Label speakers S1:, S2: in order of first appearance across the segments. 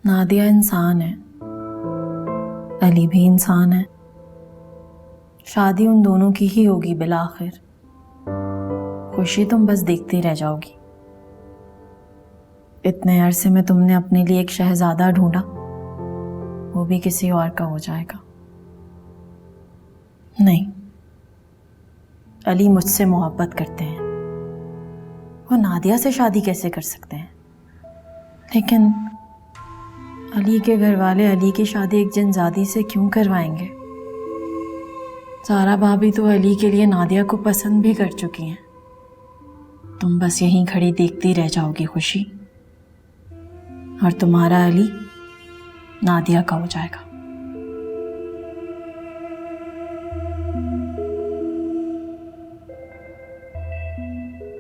S1: नादिया इंसान है, अली भी इंसान है। शादी उन दोनों की ही होगी बिलाखिर। खुशी तुम बस देखती रह जाओगी। इतने अरसे में तुमने अपने लिए एक शहजादा ढूंढा, वो भी किसी और का हो जाएगा। नहीं, अली मुझसे मोहब्बत करते हैं, वो नादिया से शादी कैसे कर सकते हैं? लेकिन अली के घर वाले अली की शादी एक जिनजादी से क्यों करवाएंगे? सारा भाभी तो अली के लिए नादिया को पसंद भी कर चुकी हैं। तुम बस यहीं खड़ी देखती रह जाओगी खुशी, और तुम्हारा अली नादिया का हो जाएगा।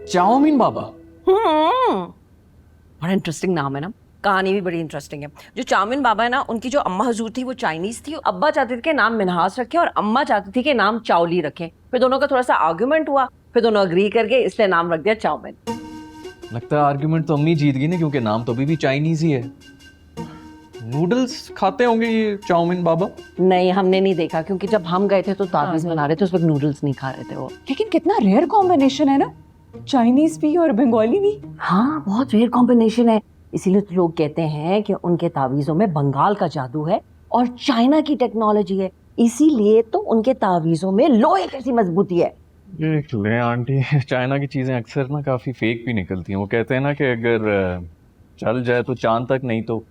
S2: चाउमीन बाबा।
S3: बड़ा इंटरेस्टिंग नाम है ना, कहानी भी बड़ी इंटरेस्टिंग है। जो चाउमीन बाबा है ना, उनकी जो अम्मा हजूर थी वो चाइनीज थी। अब्बा चाहते थे कि नाम मिनहास रखे और अम्मा चाहती थी कि नाम चावली रखें। फिर दोनों का थोड़ा सा आर्ग्यूमेंट हुआ, फिर दोनों अग्री करके इसलिए नाम रख दिया चाउमीन।
S2: लगता है आर्ग्यूमेंट तो अम्मी जीत गई ना, क्योंकि नाम तो अभी भी चाइनीज ही है। नूडल्स खाते होंगे ये चाउमीन बाबा?
S3: नहीं, हमने नहीं देखा, क्योंकि जब हम गए थे तो ताबीज बना रहे थे, उस वक्त नूडल्स नहीं खा रहे थे वो।
S4: लेकिन कितना रेयर कॉम्बिनेशन है ना, चाइनीज भी और बंगाली भी।
S3: हाँ, बहुत रेयर कॉम्बिनेशन है। इसीलिए तो लोग कहते हैं कि उनके तावीज़ों में बंगाल का जादू है और चाइना की टेक्नोलॉजी है। इसीलिए तो उनके तावीज़ों में लोहे जैसी मजबूती है।
S2: देख ले आंटी, चाइना की चीजें अक्सर ना काफी फेक भी निकलती हैं। वो कहते हैं ना कि अगर चल जाए तो चांद तक, नहीं तो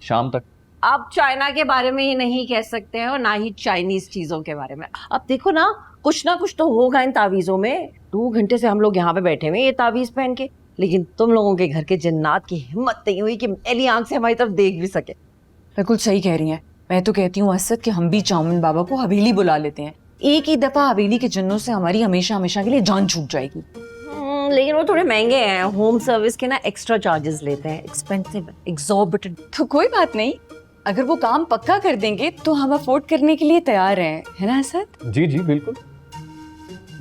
S2: शाम तक।
S3: आप चाइना के बारे में ही नहीं कह सकते हैं और ना ही चाइनीज चीजों के बारे में। अब देखो ना कुछ तो होगा इन तावीज़ों में। 2 घंटे से हम लोग यहाँ पे बैठे हुए ये तावीज़ पहन के, लेकिन तुम लोगों के घर के जिन्नात की हिम्मत नहीं हुई कि मेरी आंख से हमारी तरफ देख भी सके।
S4: बिल्कुल सही कह रही हैं। मैं तो कहती हूँ असद कि हम भी चाउमीन बाबा को हवेली बुला लेते हैं। एक ही दफा हवेली के जिन्नों से हमारी हमेशा हमेशा के लिए जान छूट जाएगी।
S3: लेकिन वो थोड़े महंगे हैं, होम सर्विस के ना एक्स्ट्रा चार्जेस लेते हैं, एक्सपेंसिव, एक्सॉर्बिटेंट।
S4: तो कोई बात नहीं, अगर वो काम पक्का कर देंगे तो हम अफोर्ड करने के लिए तैयार हैं, है ना असद?
S2: जी जी बिल्कुल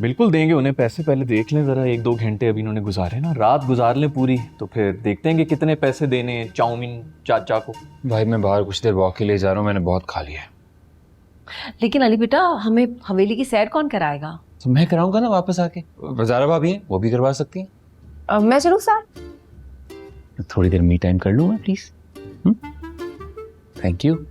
S2: बिल्कुल देंगे उन्हें पैसे। पहले देख लें जरा, 1-2 घंटे अभी इन्होंने गुजारे ना, रात गुजार लें पूरी, तो फिर देखते हैं कि कितने पैसे देने हैं चाउमीन चाचा को।
S5: भाई मैं बाहर कुछ देर वॉक के लिए जा रहा हूँ, मैंने बहुत खा लिया है।
S3: लेकिन अली बेटा, हमें हवेली की सैर कौन कराएगा?
S5: तो मैं कराऊंगा ना वापस आके। वजारा भाभी है, वो भी करवा सकती हैं।
S4: मैं चलूँ साथ?
S5: थोड़ी देर मी टाइम कर लूँ मैं प्लीज? Thank you.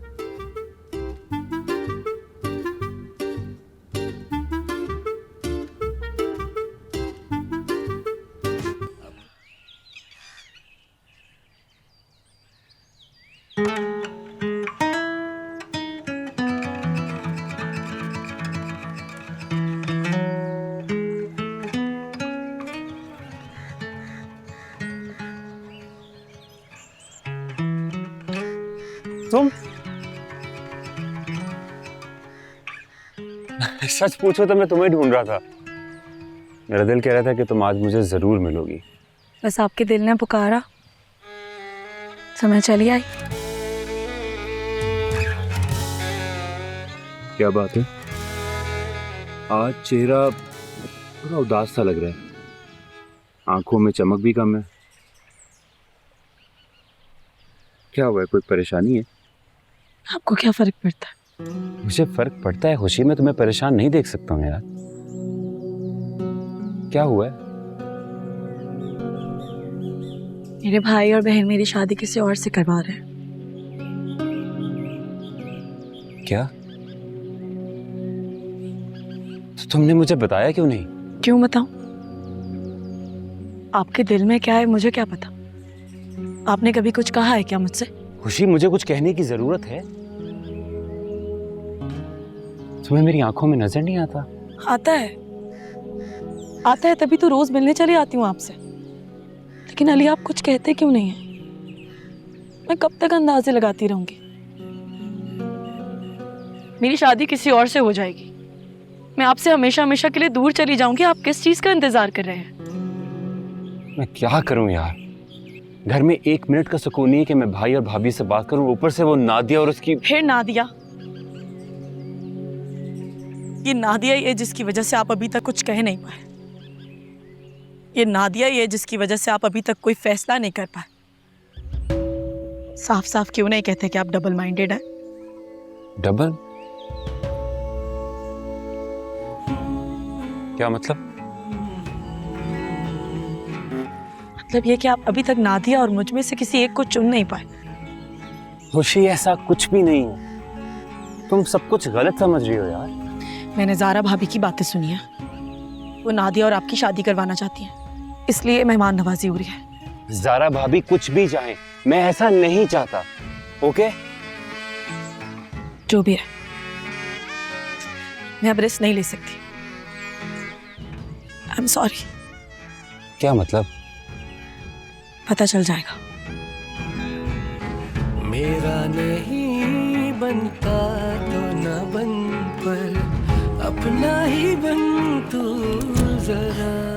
S6: तुम सच पूछो तो मैं तुम्हें ढूंढ रहा था। मेरा दिल कह रहा था कि तुम आज मुझे जरूर मिलोगी।
S1: बस आपके दिल ने पुकारा तो मैं चली आई।
S6: क्या बात है, आज चेहरा थोड़ा उदास सा लग रहा है, आंखों में चमक भी कम है। क्या हुआ है, कोई परेशानी है?
S1: आपको क्या फर्क पड़ता है?
S6: मुझे फर्क पड़ता है खुशी, मैं तुम्हें परेशान नहीं देख सकता हूँ यार। क्या हुआ है?
S1: मेरे भाई और बहन मेरी शादी किसी और से करवा रहे हैं।
S6: क्या? तो तुमने मुझे बताया क्यों नहीं?
S1: क्यों बताऊं? आपके दिल में क्या है मुझे क्या पता? आपने कभी कुछ कहा है क्या मुझसे?
S6: खुशी, मुझे कुछ कहने की जरूरत है। तुम्हें मेरी आंखों में नजर नहीं आता?
S1: आता है, आता है, तभी तो रोज मिलने चली आती हूँ आपसे। लेकिन अली आप कुछ कहते क्यों नहीं है? मैं कब तक अंदाजे लगाती रहूंगी? मेरी शादी किसी और से हो जाएगी, मैं आपसे हमेशा हमेशा के लिए दूर चली जाऊंगी। आप किस चीज का इंतजार कर रहे हैं?
S6: मैं क्या करूं यार, घर में 1 मिनट का सुकून नहीं है कि मैं भाई और भाभी से बात करूं, ऊपर से वो नादिया और उसकी।
S1: फिर नादिया? ये नादिया ही है जिसकी वजह से आप अभी तक कुछ कह नहीं पाए। ये नादिया ही है जिसकी वजह से आप अभी तक कोई फैसला नहीं कर पाए। साफ साफ क्यों नहीं कहते कि आप डबल माइंडेड हैं?
S6: डबल? क्या मतलब?
S1: मतलब ये कि आप अभी तक नादिया और मुझ में से किसी एक को चुन नहीं पाए।
S6: खुशी, ऐसा कुछ भी नहीं है। तुम सब कुछ गलत समझ रही हो यार।
S1: मैंने ज़ारा भाभी की बातें सुनी है। वो नादिया और आपकी शादी करवाना चाहती हैं, इसलिए मेहमान नवाजी हो रही है।
S6: ज़ारा भाभी कुछ भी चाहे, मैं ऐसा नहीं चाहता। ओके?
S1: जो भी है, मैं अब रिस्क नहीं ले सकती। I am sorry.
S6: क्या मतलब?
S1: पता चल जाएगा।
S7: मेरा नहीं बनता तो न बन, पर अपना ही बन तू जरा।